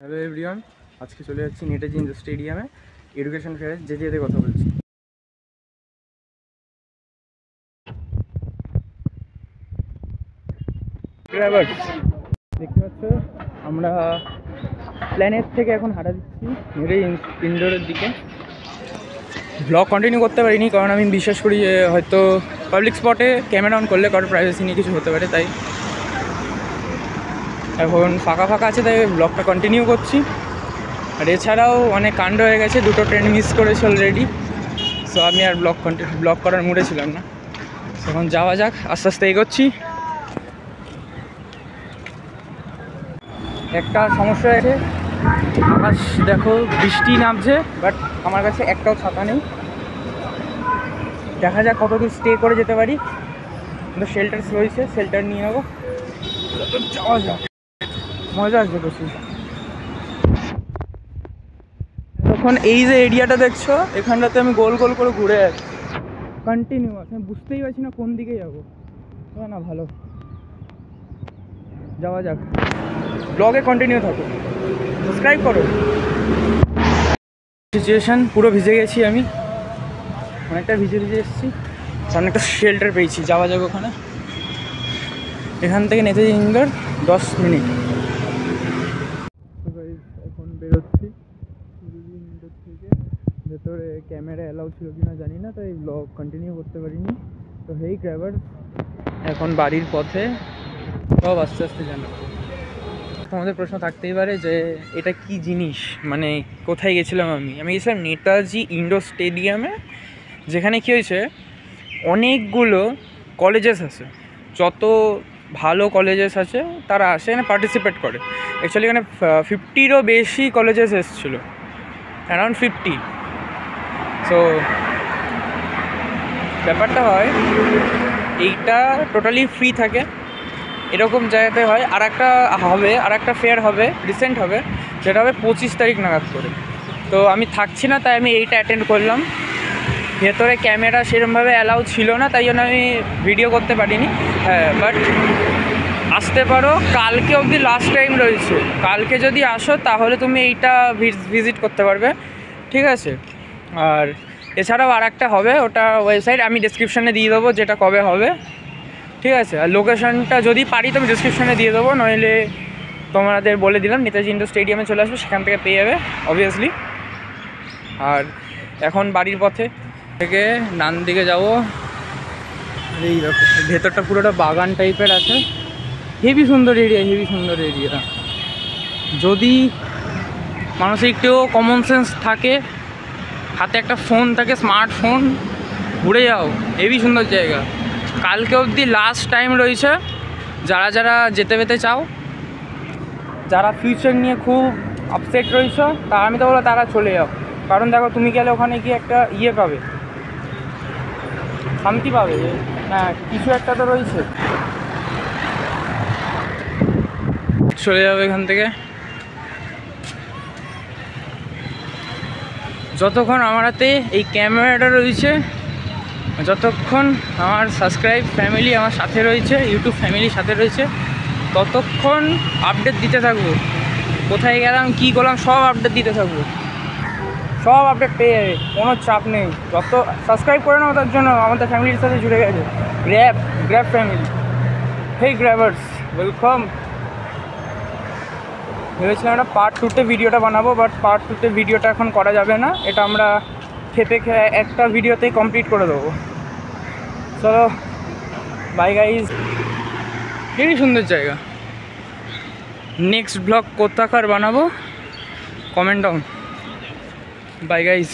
Hello everyone, আজকে চলে যাচ্ছি নেতাজি ইন্ডোর স্টেডিয়ামে এডুকেশন ফেয়ারে যেতে কথা বলছি। দেখতে পাচ্ছ আমরা প্ল্যানেট থেকে এখন হাঁটা দিচ্ছি নেতাজি ইন্ডোরের দিকে। ব্লগ কন্টিনিউ করতে পারিনি কারণ আমি বিশ্বাস করি যে হয়তো পাবলিক স্পটে ক্যামেরা অন করলে কারোর প্রাইভেসি নিয়ে কিছু হতে পারে, তাই এখন ফাঁকা আছে, তাই ব্লগটা কন্টিনিউ করছি। আর এছাড়াও অনেক কাণ্ড হয়ে গেছে, দুটো ট্রেন মিস করেছে অলরেডি, সো আমি আর ব্লগ করার মুডে ছিলাম না। এখন যাওয়া যাক, আস্তে আস্তে এগোচ্ছি। একটা সমস্যা আছে, আকাশ দেখো বৃষ্টি নামছে, বাট আমার কাছে একটাও ছাতা নেই। দেখা যাক কত দূর স্টে করে যেতে পারি। কিন্তু শেল্টার রয়েছে, শেল্টার নিয়ে নেবো, যাওয়া যাক, মজা আসবে প্রচুর। তখন এই যে এরিয়াটা দেখছো, এখানটাতে আমি গোল গোল করে ঘুরে যাচ্ছি কন্টিনিউয়াস, আমি বুঝতেই পারছি না কোন দিকে যাবো। না ভালো, যাওয়া যাক, ব্লগে কন্টিনিউ থাকো, সাবস্ক্রাইব করো। সিচুয়েশান পুরো ভিজে গেছি, আমি অনেকটা ভিজে এসেছি। সামনে একটা শেল্টার পেয়েছি, যাওয়া যাক ওখানে। এখান থেকে নেতাজি ইন্ডোর 10 মিনিট। এখন বেরোচ্ছি ইন্ডোর থেকে। ভেতরে ক্যামেরা অ্যালাউ ছিল কিনা জানি না, তাই ব্লগ কন্টিনিউ করতে পারিনি। তো হেই ড্রাইভার, এখন বাড়ির পথে, সব আস্তে আস্তে জানো। তোমাদের প্রশ্ন থাকতেই পারে যে এটা কি জিনিস, মানে কোথায় গেছিলাম আমি গেছিলাম নেতাজি ইন্ডোর স্টেডিয়ামে, যেখানে কী হয়েছে অনেকগুলো কলেজেস আছে, যত ভালো কলেজেস আছে তারা আসে এখানে পার্টিসিপেট করে। অ্যাকচুয়ালি এখানে 50-রও বেশি কলেজেস এসেছিলো, অ্যারাউন্ড 50। সো ব্যাপারটা হয় এইটা টোটালি ফ্রি থাকে, এরকম জায়গাতে হয়। আর একটা ফেয়ার হবে, রিসেন্ট হবে, যেটা হবে 25 তারিখ নাগাদ করে। তো আমি থাকছি না, তাই আমি এইটা অ্যাটেন্ড করলাম। ভেতরে ক্যামেরা সেরকমভাবে অ্যালাউ ছিল না, তাই জন্য আমি ভিডিও করতে পারিনি। হ্যাঁ, বাট আসতে পারো, কালকে অবধি লাস্ট টাইম রয়েছে। কালকে যদি আসো তাহলে তুমি এইটা ভিজিট করতে পারবে, ঠিক আছে? আর এছাড়াও আর একটা হবে, ওটা ওয়েবসাইট আমি ডেসক্রিপশানে দিয়ে দেবো যেটা কবে হবে, ঠিক আছে? আর লোকেশনটা যদি পারি তো আমি ডেসক্রিপশানে দিয়ে দেবো, নইলে তোমাদের বলে দিলাম নেতাজি ইন্ডোর স্টেডিয়ামে চলে আসবে, সেখান থেকে পেয়ে যাবে অবভিয়াসলি। আর এখন বাড়ির পথে থেকে ডান দিকে যাবো। এই ভেতরটা পুরোটা বাগান টাইপের আছে, হেভি সুন্দর এরিয়া। যদি মানুষের একটু কমন সেন্স থাকে, হাতে একটা ফোন থাকে, স্মার্টফোন, ঘুরে যাও, হেভি সুন্দর জায়গা। কালকে অবধি লাস্ট টাইম রয়েছে। যারা যেতে চাও, যারা ফিউচার নিয়ে খুব আপসেট রয়েছে, তা আমি তো বলবো তারা চলে যাও। কারণ দেখো, তুমি গেলে ওখানে গিয়ে একটা পাবে, শান্তি পাবে, হ্যাঁ কিছু একটা তো রয়েছে। চলে যাবে এখান থেকে। যতক্ষণ আমার হাতে এই ক্যামেরাটা রয়েছে, যতক্ষণ আমার সাবস্ক্রাইব ফ্যামিলি আমার সাথে রয়েছে, ইউটিউব ফ্যামিলির সাথে রয়েছে, ততক্ষণ আপডেট দিতে থাকবো। কোথায় গেলাম, কী করলাম, সব আপডেট দিতে থাকবো, সব আপডেট পেয়ে যাবে, কোনো চাপ নেই। যত সাবস্ক্রাইব করে নাও, তার জন্য আমাদের ফ্যামিলির সাথে জুড়ে গেছে গ্র্যাব ফ্যামিলি। হেই গ্র্যাবার্স, ওয়েলকাম। ভেবেছিলাম একটা পার্ট 2-তে ভিডিওটা বানাবো, বাট পার্ট 2-তে ভিডিওটা এখন করা যাবে না, এটা আমরা খেতে একটা ভিডিওতেই কমপ্লিট করে দেবো। চলো বাই গাইজ, খুবই সুন্দর জায়গা। নেক্সট ব্লগ কোথাকার বানাবো, কমেন্ট ডাউন। By guys.